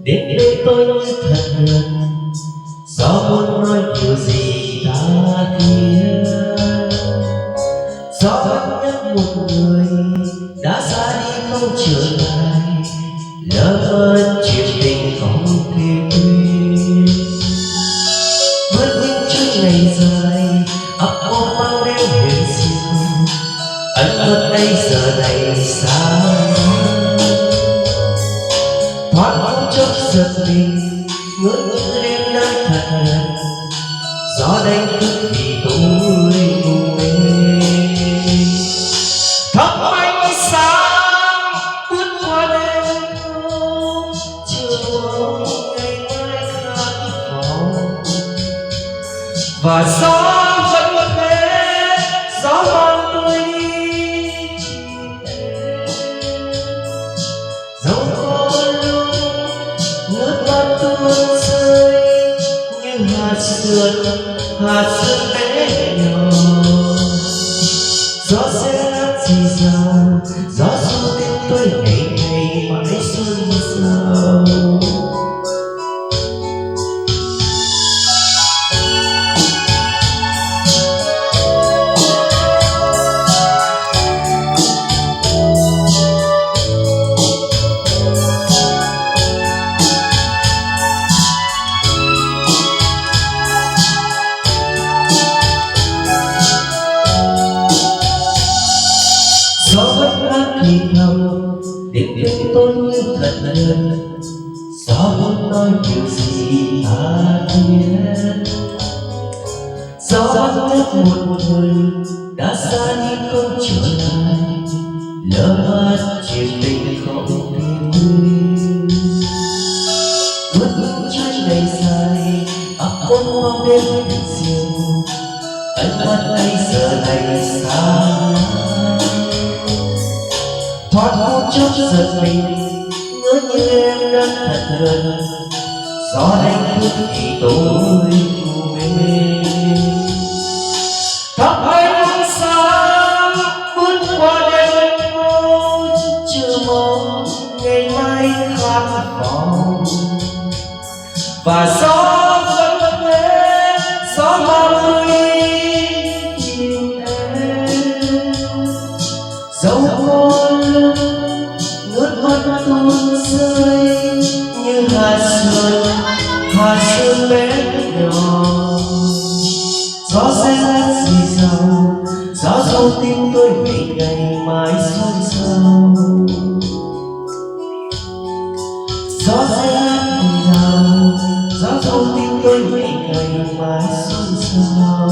đến bên tôi như thật gần, gió muốn nói điều gì ta kia. Gió vẫn nhắc một người đã xa đi không trở lại, lỡ mất chuyện tình không thể quên. Mất những chuỗi ngày dài ấp ôm mang đêm huyền diệu, ẩn mất đây giờ này xa. Thoáng phút chốc giật mình ngỡ như đêm đang thật gần, gió đánh thức vì tôi ngủ mê. Thắp ánh sáng bước qua đêm thâu, chưa mong ngày mai khát vọng. Và gió vẫn thế, gió mang tôi đi dẫu có lúc nước mắt tuôn rơi như hạt sương bé nhỏ. Gió sẽ hát gì dào, gió ru tim tôi ngày ngày mãi xuân sao. Gió vẫn hát thì thầm đến bên tôi như thật gần, gió muốn nói điều gì ta biết. Gió vẫn nhắc một người đã xa đi không trở lại, lỡ mất chuyện tình không thể quên. Mất những trái ngày dài ấp ôm mong đêm huyền diệu, ánh mắt ấy giờ này xa. Thoáng phút chốc giật mình ngỡ như em đang thật gần, gió đánh thức thì tôi ngủ mê. Thắp ánh sáng bước qua đêm thâu, chưa mong ngày mai khát vọng. Và gió vẫn thế, gió mang tôi tìm em dẫu có lúc nước mắt tuôn rơi như hạt sương bé nhỏ. Gió sẽ hát gì dào, gió dâu tim tôi ngày ngày mãi xôn xao. Gió sẽ hát gì dào, gió dâu tim tôi ngày ngày mãi xôn xao.